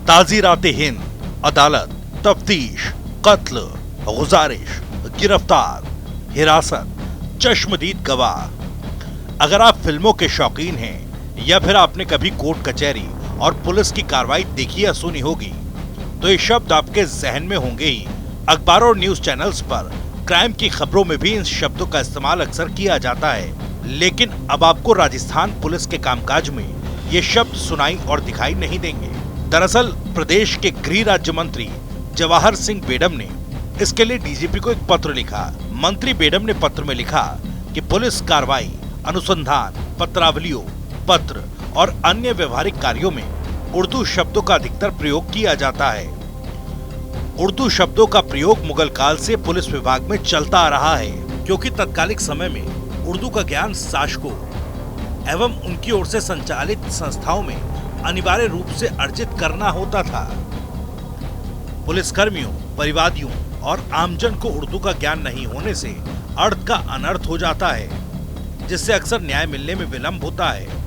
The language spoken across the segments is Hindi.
ताज़ीरात-ए-हिंद, अदालत, तफ्तीश, कत्ल, गुजारिश, गिरफ्तार, हिरासत, चश्मदीद गवाह। अगर आप फिल्मों के शौकीन हैं या फिर आपने कभी कोर्ट कचहरी और पुलिस की कार्रवाई देखी या सुनी होगी, तो ये शब्द आपके जहन में होंगे ही। अखबारों और न्यूज चैनल्स पर क्राइम की खबरों में भी इन शब्दों का इस्तेमाल अक्सर किया जाता है, लेकिन अब आपको राजस्थान पुलिस के कामकाज में ये शब्द सुनाई और दिखाई नहीं देंगे। दरअसल प्रदेश के गृह राज्य मंत्री जवाहर सिंह बेडम ने इसके लिए डीजीपी को एक पत्र लिखा। मंत्री बेडम ने पत्र में लिखा कि पुलिस कार्रवाई, अनुसंधान, पत्रावलियों, पत्र और अन्य व्यवहारिक कार्यों में उर्दू शब्दों का अधिकतर प्रयोग किया जाता है। उर्दू शब्दों का प्रयोग मुगल काल से पुलिस विभाग में चलता आ रहा है, क्योंकि तत्कालिक समय में उर्दू का ज्ञान शासकों एवं उनकी ओर से संचालित संस्थाओं में अनिवार्य रूप से अर्जित करना होता था। पुलिसकर्मियों, परिवादियों और आमजन को उर्दू का ज्ञान नहीं होने से अर्थ का अनर्थ हो जाता है, जिससे अक्सर न्याय मिलने में विलंब होता है।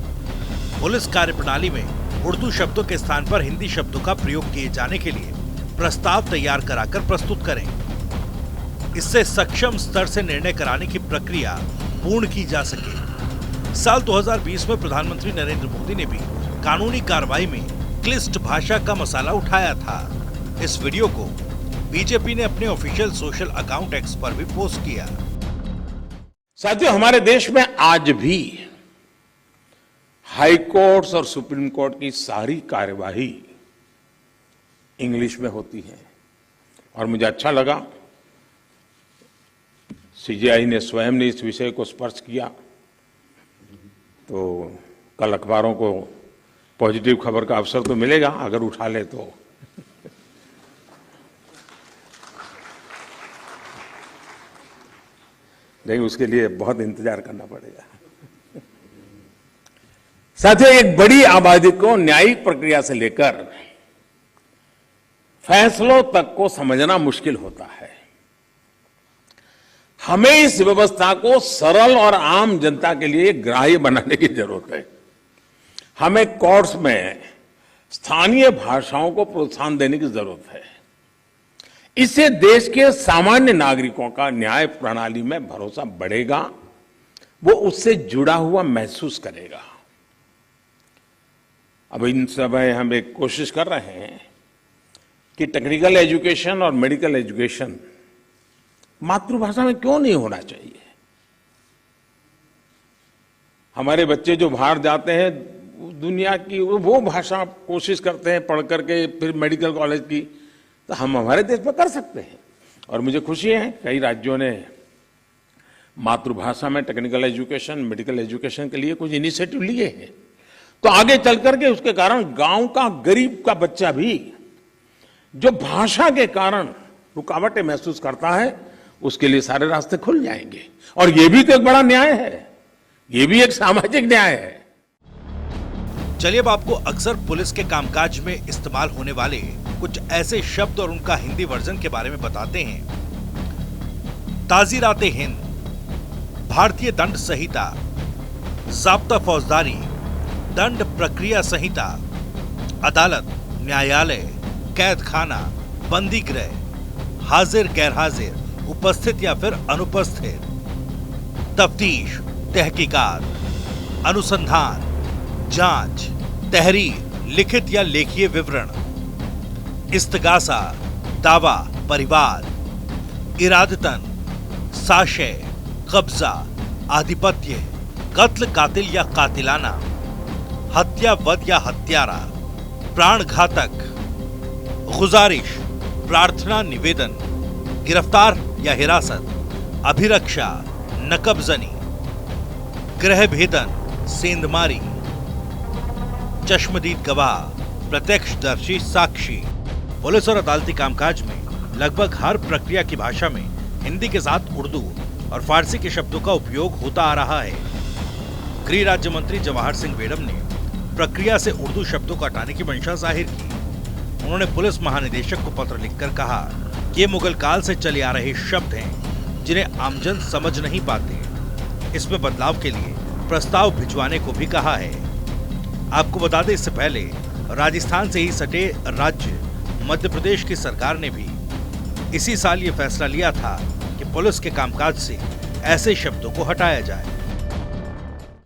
पुलिस कार्यप्रणाली में उर्दू शब्दों के स्थान पर हिंदी शब्दों का प्रयोग किए जाने के लिए प्रस्ताव तैयार कराकर प्रस्तुत करें। इससे सक्षम स्तर से निर्णय कराने की प्रक्रिया पूर्ण की जा सके। साल 2020 में प्रधानमंत्री नरेंद्र मोदी ने भी कानूनी कार्रवाई में क्लिष्ट भाषा का मसाला उठाया था। इस वीडियो को बीजेपी ने अपने ऑफिशियल सोशल अकाउंट एक्स पर भी पोस्ट किया। साथियों, हमारे देश में आज भी हाई कोर्ट्स और सुप्रीम कोर्ट की सारी कार्यवाही इंग्लिश में होती है और मुझे अच्छा लगा सीजेआई ने स्वयं ने इस विषय को स्पर्श किया। तो कल अखबारों को पॉजिटिव खबर का अवसर तो मिलेगा अगर उठा ले तो। लेकिन उसके लिए बहुत इंतजार करना पड़ेगा। साथियों, एक बड़ी आबादी को न्यायिक प्रक्रिया से लेकर फैसलों तक को समझना मुश्किल होता है। हमें इस व्यवस्था को सरल और आम जनता के लिए ग्राह्य बनाने की जरूरत है। हमें कोर्ट्स में स्थानीय भाषाओं को प्रोत्साहन देने की जरूरत है। इससे देश के सामान्य नागरिकों का न्याय प्रणाली में भरोसा बढ़ेगा, वो उससे जुड़ा हुआ महसूस करेगा। अब इन समय हम एक कोशिश कर रहे हैं कि टेक्निकल एजुकेशन और मेडिकल एजुकेशन मातृभाषा में क्यों नहीं होना चाहिए। हमारे बच्चे जो बाहर जाते हैं दुनिया की वो भाषा कोशिश करते हैं पढ़ करके फिर मेडिकल कॉलेज की, तो हम हमारे देश में कर सकते हैं। और मुझे खुशी है कई राज्यों ने मातृभाषा में टेक्निकल एजुकेशन, मेडिकल एजुकेशन के लिए कुछ इनिशिएटिव लिए हैं। तो आगे चल करके उसके कारण गांव का गरीब का बच्चा भी जो भाषा के कारण रुकावटें महसूस करता है, उसके लिए सारे रास्ते खुल जाएंगे। और ये भी तो एक बड़ा न्याय है, ये भी एक सामाजिक न्याय है। चलिए अब आपको अक्सर पुलिस के कामकाज में इस्तेमाल होने वाले कुछ ऐसे शब्द और उनका हिंदी वर्जन के बारे में बताते हैं। ताज़ीरात-ए-हिंद, भारतीय दंड संहिता, ज़ाब्ता फौजदारी, दंड प्रक्रिया संहिता, अदालत, न्यायालय, कैद खाना, बंदी गृह, हाजिर गैर हाजिर, उपस्थित या फिर अनुपस्थित, तफ्तीश, तहकीकात, अनुसंधान, जांच, तहरीर, लिखित या लेखीय विवरण, इस्तगासा, दावा, परिवार, इरादतन, साशय, कब्जा, आधिपत्य, कत्ल, कातिल या कातिलाना, हत्या, वध या हत्यारा, प्राणघातक, गुजारिश, प्रार्थना, निवेदन, गिरफ्तार या हिरासत, अभिरक्षा, नकबजनी, गृह भेदन, सेंधमारी, चश्मदीद गवाह, प्रत्यक्षदर्शी, साक्षी। पुलिस और अदालती कामकाज में लगभग हर प्रक्रिया की भाषा में हिंदी के साथ उर्दू और फारसी के शब्दों का उपयोग होता आ रहा है। गृह राज्य मंत्री जवाहर सिंह बेडम ने प्रक्रिया से उर्दू शब्दों को हटाने की मंशा जाहिर की। उन्होंने पुलिस महानिदेशक को पत्र लिखकर कहा कि ये मुगल काल से चले आ रहे शब्द हैं जिन्हें आमजन समझ नहीं पाते। इसमें बदलाव के लिए प्रस्ताव भिजवाने को भी कहा है। आपको बता दें, इससे पहले राजस्थान से ही सटे राज्य मध्य प्रदेश की सरकार ने भी इसी साल ये फैसला लिया था कि पुलिस के कामकाज से ऐसे शब्दों को हटाया जाए।